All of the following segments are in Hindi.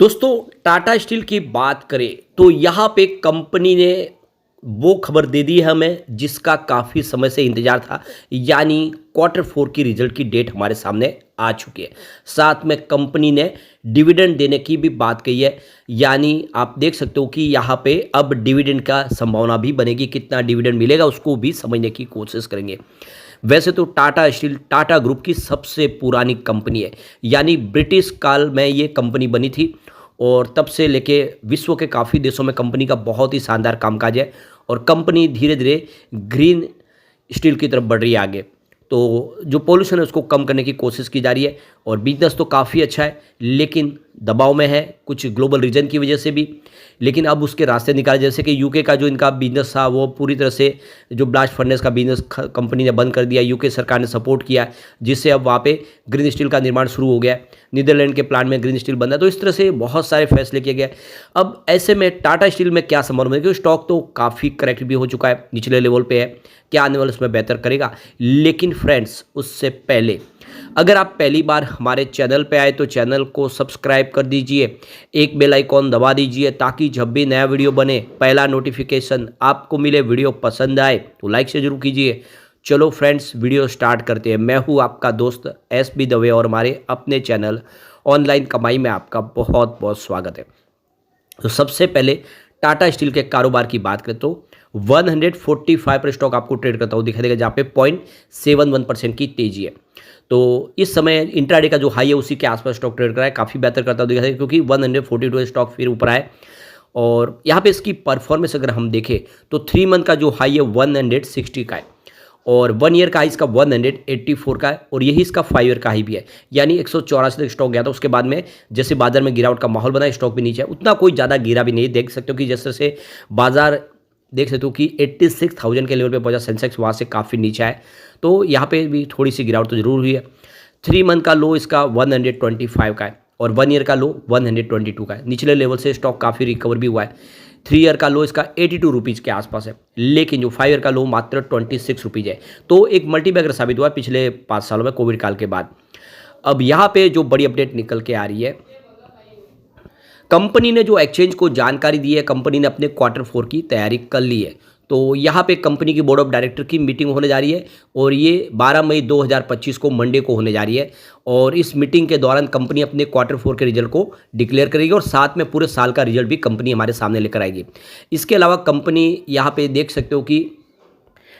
दोस्तों, टाटा स्टील की बात करें तो यहाँ पे कंपनी ने वो खबर दे दी है हमें जिसका काफ़ी समय से इंतजार था। यानी क्वार्टर फोर की रिजल्ट की डेट हमारे सामने आ चुकी है। साथ में कंपनी ने डिविडेंड देने की भी बात कही है। यानी आप देख सकते हो कि यहाँ पे अब डिविडेंड का संभावना भी बनेगी। कितना डिविडेंड मिलेगा उसको भी समझने की कोशिश करेंगे। वैसे तो टाटा स्टील टाटा ग्रुप की सबसे पुरानी कंपनी है। यानी ब्रिटिश काल में ये कंपनी बनी थी और तब से लेके विश्व के काफ़ी देशों में कंपनी का बहुत ही शानदार कामकाज है। और कंपनी धीरे धीरे ग्रीन स्टील की तरफ बढ़ रही है आगे। तो जो पॉल्यूशन है उसको कम करने की कोशिश की जा रही है और बिजनेस तो काफ़ी अच्छा है, लेकिन दबाव में है कुछ ग्लोबल रीजन की वजह से भी। लेकिन अब उसके रास्ते निकाले, जैसे कि यूके का जो इनका बिजनेस था वो पूरी तरह से जो ब्लास्ट फर्नेस का बिजनेस कंपनी ने बंद कर दिया। यूके सरकार ने सपोर्ट किया, जिससे अब वहाँ पे ग्रीन स्टील का निर्माण शुरू हो गया है। नीदरलैंड के प्लांट में ग्रीन स्टील बन रहा है। तो इस तरह से बहुत सारे फैसले किए गए। अब ऐसे में टाटा स्टील में क्या संभावना है, क्योंकि स्टॉक तो काफ़ी करेक्ट भी हो चुका है, निचले लेवल पे है। क्या आने वाले उसमें बेहतर करेगा। लेकिन फ्रेंड्स, उससे पहले अगर आप पहली बार हमारे चैनल पे आए तो चैनल को सब्सक्राइब कर दीजिए, एक बेल आइकॉन दबा दीजिए ताकि जब भी नया वीडियो बने पहला नोटिफिकेशन आपको मिले। वीडियो पसंद आए तो लाइक से जरूर कीजिए। चलो फ्रेंड्स, वीडियो स्टार्ट करते हैं। मैं हूँ आपका दोस्त SB दवे और हमारे अपने चैनल ऑनलाइन कमाई में आपका बहुत बहुत स्वागत है। तो सबसे पहले टाटा स्टील के कारोबार की बात करें तो 145 पर स्टॉक आपको ट्रेड करता हुआ दिखाई देगा, जहाँ पे 0.71% की तेजी है। तो इस समय इंट्राडे का जो हाई है उसी के आसपास स्टॉक ट्रेड कर रहा है, काफ़ी बेहतर करता हुआ दिखाई देगा क्योंकि 142 स्टॉक फिर ऊपर आए। और यहाँ पे इसकी परफॉर्मेंस अगर हम देखें तो 3 मंथ का जो हाई है 160 का है और 1 ईयर का हाई इसका 184 का है और यही इसका 5 ईयर का हाई भी है। यानी 184 तक स्टॉक गया था। उसके बाद में जैसे बाजार में गिरावट का माहौल बना, स्टॉक भी नीचे है, उतना कोई ज़्यादा गिरा भी नहीं। देख सकते हो कि जैसे से बाजार देख सकते हो कि 86,000 के लेवल पे पहुंचा, सेंसेक्स वहाँ से काफ़ी नीचे है। तो यहाँ पे भी थोड़ी सी गिरावट तो जरूर हुई है। 3 मंथ का लो इसका 125 का है और 1 ईयर का लो 122 का है। निचले लेवल से स्टॉक काफ़ी रिकवर भी हुआ है। 3 ईयर का लो इसका 82 रुपीज़ के आसपास है, लेकिन जो 5 ईयर का लो मात्र 26 रुपीज़ है। तो एक मल्टीबैगर साबित हुआ पिछले 5 सालों में कोविड काल के बाद। अब यहाँ पे जो बड़ी अपडेट निकल के आ रही है, कंपनी ने जो एक्सचेंज को जानकारी दी है, कंपनी ने अपने क्वार्टर फोर की तैयारी कर ली है। तो यहाँ पे कंपनी की बोर्ड ऑफ डायरेक्टर की मीटिंग होने जा रही है और ये 12 मई 2025 को मंडे को होने जा रही है। और इस मीटिंग के दौरान कंपनी अपने क्वार्टर फोर के रिजल्ट को डिक्लेयर करेगी और साथ में पूरे साल का रिजल्ट भी कंपनी हमारे सामने लेकर आएगी। इसके अलावा कंपनी यहाँ पे देख सकते हो कि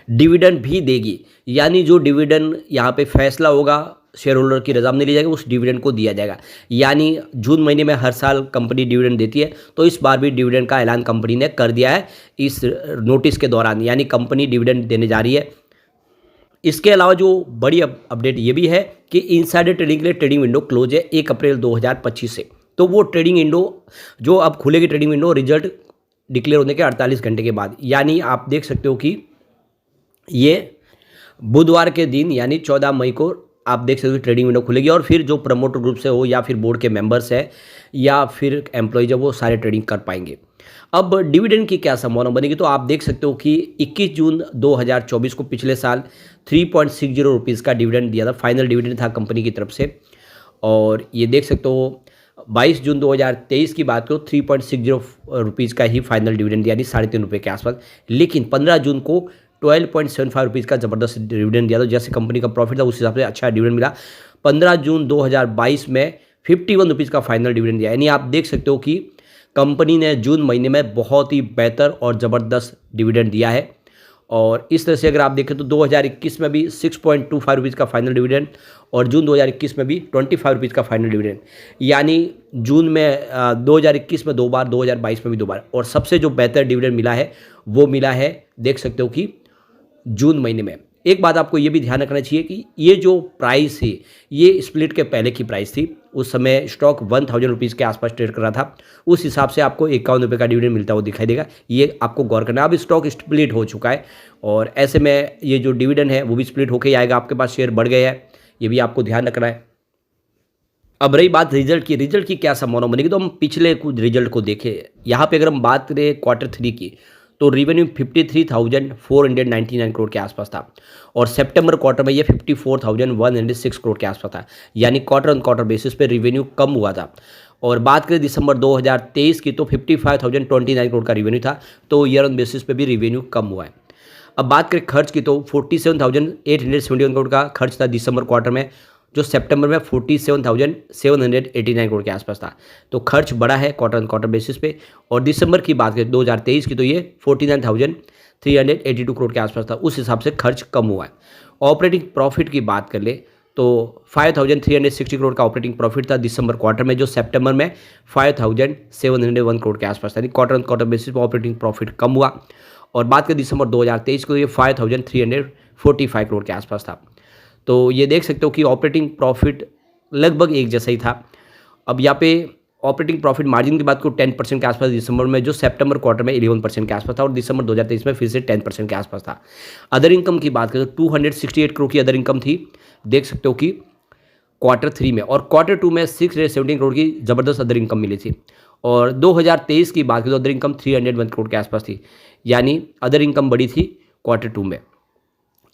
डिविडेंड भी देगी। यानी जो डिविडेंड यहाँ पे फैसला होगा, शेयर होल्डर की रजामंदी ली जाएगी, उस डिविडेंड को दिया जाएगा। यानी जून महीने में हर साल कंपनी डिविडेंड देती है, तो इस बार भी डिविडेंड का ऐलान कंपनी ने कर दिया है इस नोटिस के दौरान। यानी कंपनी डिविडेंड देने जा रही है। इसके अलावा जो बड़ी अपडेट ये भी है कि इनसाइडर ट्रेडिंग के लिए ट्रेडिंग विंडो क्लोज है 1 अप्रैल 2025 से। तो वो ट्रेडिंग विंडो जो अब खुलेगी, ट्रेडिंग विंडो रिजल्ट डिक्लेयर होने के 48 घंटे के बाद। यानी आप देख सकते हो कि ये बुधवार के दिन यानी 14 मई को आप देख सकते हो ट्रेडिंग विंडो खुलेगी और फिर जो प्रमोटर ग्रुप से हो या फिर बोर्ड के मेंबर्स है या फिर एम्प्लॉयज है, वो सारे ट्रेडिंग कर पाएंगे। अब डिविडेंड की क्या संभावना बनेगी, तो आप देख सकते हो कि 21 जून 2024 को पिछले साल 3.60 रुपीज़ का डिविडेंड दिया था, फाइनल डिविडेंड था कंपनी की तरफ से। और ये देख सकते हो 22 जून 2023 की बात करो 3.60 रुपीज़ का ही फाइनल डिविडेंड दिया, यानी 3.5 रुपये के आसपास। लेकिन 15 जून को 12.75 रुपीज़ का ज़बरदस्त डिविडेंड दिया था। जैसे कंपनी का प्रॉफिट था उस हिसाब से अच्छा डिविडेंड मिला। 15 जून 2022 में 51 रुपीज़ का फाइनल डिविडेंड दिया। यानी आप देख सकते हो कि कंपनी ने जून महीने में बहुत ही बेहतर और ज़बरदस्त डिविडेंड दिया है। और इस तरह से अगर आप देखें तो 2021 में भी 6.25 रुपीज़ का फाइनल डिविडेंड और जून 2021 में भी 25 रुपीज़ का फाइनल डिविडेंड। यानी जून में 2021 में 2 बार, 2022 में भी 2 बार। और सबसे जो बेहतर डिविडेंड मिला है वो मिला है, देख सकते हो कि जून महीने में। एक बात आपको ये भी ध्यान रखना चाहिए कि ये जो प्राइस है ये स्प्लिट के पहले की प्राइस थी। उस समय स्टॉक 1000 रुपीज़ के आसपास ट्रेड कर रहा था। उस हिसाब से आपको 51 रुपये का डिविडेंड मिलता हुआ दिखाई देगा। ये आपको गौर करना है। अब स्टॉक स्प्लिट हो चुका है और ऐसे में ये जो डिविडेंड है वो भी स्प्लिट होकर ही आएगा। आपके पास शेयर बढ़ गए हैं, ये भी आपको ध्यान रखना है। अब रही बात रिजल्ट की क्या संभावना बनेगी, तो हम पिछले कुछ रिजल्ट को देखें। यहाँ पे अगर हम बात करें क्वार्टर 3 की, तो रिवेन्यू 53,499 करोड़ के आसपास था और सितंबर क्वार्टर में ये 54,106 करोड़ के आसपास था, यानी क्वार्टर ऑन क्वार्टर बेसिस पे रिवेन्यू कम हुआ था। और बात करें दिसंबर 2023 की तो 55,029 करोड़ का रिवेन्यू था, तो ईयर ऑन बेसिस पे भी रिवेन्यू कम हुआ है। अब बात करें खर्च की तो 47,871 करोड़ का खर्च था दिसंबर क्वार्टर में, जो सितंबर में 47,789 करोड़ के आसपास था। तो खर्च बढ़ा है क्वार्टर ऑन क्वार्टर बेसिस पे। और दिसंबर की बात करें 2023 की तो ये 49,382 करोड़ के आसपास था, उस हिसाब से खर्च कम हुआ है। ऑपरेटिंग प्रॉफिट की बात कर ले तो 5,360 करोड़ का ऑपरेटिंग प्रॉफिट था दिसंबर क्वार्टर में, जो सितंबर में 5,701 करोड़ के आसपास था, यानी क्वार्टर ऑन क्वार्टर बेसिस पर ऑपरेटिंग प्रॉफिट कम हुआ। और बात करें दिसंबर 2023 को, ये 5,345 करोड़ के आसपास था। तो ये देख सकते हो कि ऑपरेटिंग प्रॉफिट लगभग एक जैसा ही था। अब यहाँ पे ऑपरेटिंग प्रॉफिट मार्जिन की बात करूँ 10% के आसपास दिसंबर में, जो सितंबर क्वार्टर में 11% के आसपास था, और दिसंबर 2023 में फिर से 10% के आसपास था। अदर इनकम की बात करें तो 268 करोड़ की अदर इनकम थी, देख सकते हो कि क्वार्टर 3 में, और क्वार्टर 2 में 617 करोड़ की ज़बरदस्त अदर इनकम मिली थी। और 2023 की बात करें तो अदर इनकम 301 करोड़ के आसपास थी, यानी अदर इनकम बड़ी थी क्वार्टर 2 में।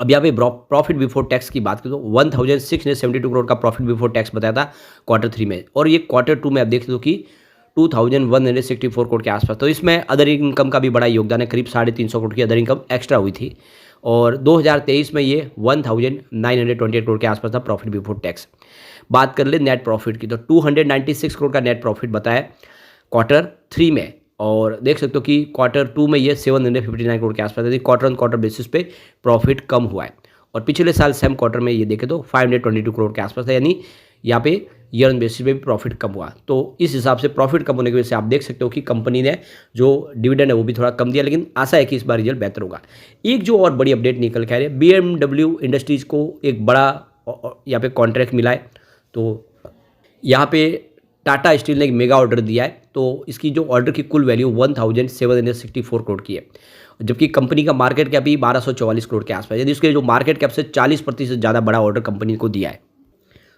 अब यहाँ पे प्रॉफिट बिफोर टैक्स की बात करें तो 1,672 करोड़ का प्रॉफिट बिफोर टैक्स बताया था क्वार्टर 3 में, और ये क्वार्टर 2 में आप देख लो कि 2,164 करोड़ के आसपास। तो इसमें अदर इनकम का भी बड़ा योगदान है, करीब 350 करोड़ की अदर इनकम एक्स्ट्रा हुई थी। और 2023 में ये 1,928 करोड़ के आसपास था प्रॉफिट बिफोर टैक्स। बात कर ले नेट प्रॉफिट की तो 296 करोड़ का नेट प्रॉफिट बताया क्वार्टर 3 में, और देख सकते हो कि क्वार्टर 2 में ये 759 करोड़ के आसपास है, क्वार्टर ऑन क्वार्टर बेसिस पे प्रॉफिट कम हुआ है। और पिछले साल सेम क्वार्टर में ये देखे तो 522 करोड़ के आसपास है, यानी यहाँ पे ईयर ऑन बेसिस पे भी प्रॉफिट कम हुआ। तो इस हिसाब से प्रॉफिट कम होने की वजह से आप देख सकते हो कि कंपनी ने जो डिविडेंड है वो भी थोड़ा कम दिया, लेकिन आशा है कि इस बार रिजल्ट बेहतर होगा। एक जो और बड़ी अपडेट निकल के आ रही है, BMW इंडस्ट्रीज़ को एक बड़ा यहाँ पे कॉन्ट्रैक्ट मिला है। तो यहाँ पे टाटा स्टील ने एक मेगा ऑर्डर दिया है, तो इसकी जो ऑर्डर की कुल वैल्यू 1,764 करोड़ की है, जबकि कंपनी का मार्केट कैप ही 1,244 करोड़ के आसपास है, यदि उसके जो मार्केट कैप से 40% ज़्यादा बड़ा ऑर्डर कंपनी को दिया है।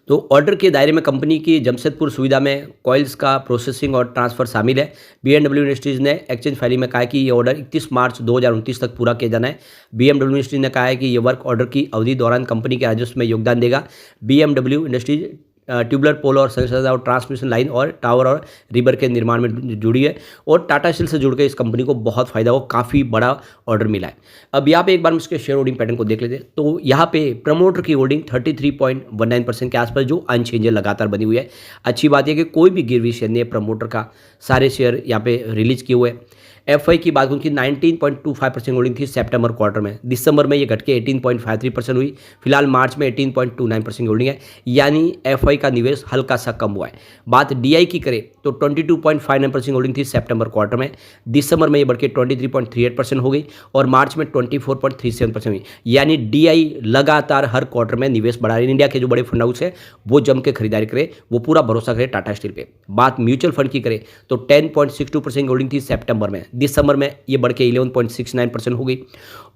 तो ऑर्डर के दायरे में कंपनी की जमशेदपुर सुविधा में कॉइल्स का प्रोसेसिंग और ट्रांसफर शामिल है। BMW इंडस्ट्रीज़ ने एक्सचेंज फाइलिंग में कहा है कि ये ऑर्डर 31 मार्च 2029 तक पूरा किया जाना है। BMW इंडस्ट्रीज ने कहा है कि ये वर्क ऑर्डर की अवधि दौरान कंपनी के राजस्व में योगदान देगा। BMW इंडस्ट्रीज ट्यूबुलर पोल और संरचना और ट्रांसमिशन लाइन और टावर और रिवर के निर्माण में जुड़ी है, और टाटा स्टील से जुड़कर इस कंपनी को बहुत फायदा हो, काफ़ी बड़ा ऑर्डर मिला है। अब यहाँ पे एक बार हम इसके शेयर होल्डिंग पैटर्न को देख लेते हैं। तो यहाँ पे प्रमोटर की होल्डिंग 33.19% के आसपास जो अनचेंज है, लगातार बनी हुई है। अच्छी बात यह कि कोई भी गिरवी शेयर नहीं है प्रमोटर का, सारे शेयर यहाँ पे रिलीज किए हुए हैं। FI की बात करूँ कि 19.25% होल्डिंग थी सितंबर क्वार्टर में, दिसंबर में ये घट के 18.53% हुई, फिलहाल मार्च में 18.29% होल्डिंग है, यानी FI का निवेश हल्का सा कम हुआ है। बात DI की करें तो 22.59% होल्डिंग थी सितंबर क्वार्टर में, दिसंबर में ये बढ़ के 23.38% हो गई, और मार्च में 24.37% हुई, यानी DI लगातार हर क्वार्टर में निवेश बढ़ा रही है। इंडिया के जो बड़े फंड हाउस है वो जम के खरीदारी करे, वो पूरा भरोसा करे टाटा स्टील पे। बात म्यूचुअल फंड की करें तो 10.62% होल्डिंग थी सितंबर में, दिसंबर में ये बढ़ के 11.69% हो गई,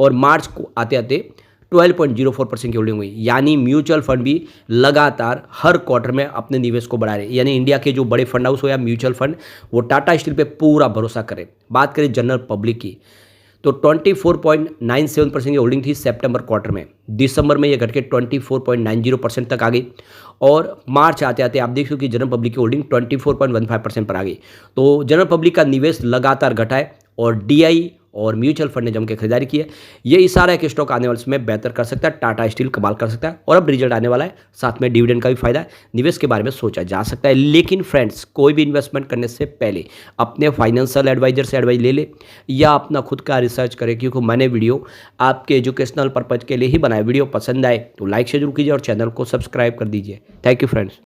और मार्च को आते आते 12.04% की होल्डिंग हुई, यानी म्यूचुअल फंड भी लगातार हर क्वार्टर में अपने निवेश को बढ़ा रहे हैं। यानी इंडिया के जो बड़े फंड हाउस हो या म्यूचुअल फंड, वो टाटा स्टील पे पूरा भरोसा करें। बात करें जनरल पब्लिक की तो 24.97% की होल्डिंग थी सितंबर क्वार्टर में, दिसंबर में ये घट के 24.90% तक आ गई, और मार्च आते आते आप देख सकते हो कि जनरल पब्लिक की होल्डिंग 24.15% पर आ गई। तो जनरल पब्लिक का निवेश लगातार घटा है, और DI और म्यूचुअल फंड ने जम के खरीदारी की है। ये इशारा है कि स्टॉक आने वाले समय बेहतर कर सकता है, टाटा स्टील कमाल कर सकता है, और अब रिजल्ट आने वाला है, साथ में डिविडेंड का भी फायदा है, निवेश के बारे में सोचा जा सकता है। लेकिन फ्रेंड्स, कोई भी इन्वेस्टमेंट करने से पहले अपने फाइनेंशियल एडवाइजर से एडवाइस ले ले, या अपना खुद का रिसर्च करें, क्योंकि मैंने वीडियो आपके एजुकेशनल पर्पज के लिए ही बनाया। वीडियो पसंद आए तो लाइक शेयर जरूर कीजिए और चैनल को सब्सक्राइब कर दीजिए। Thank you friends.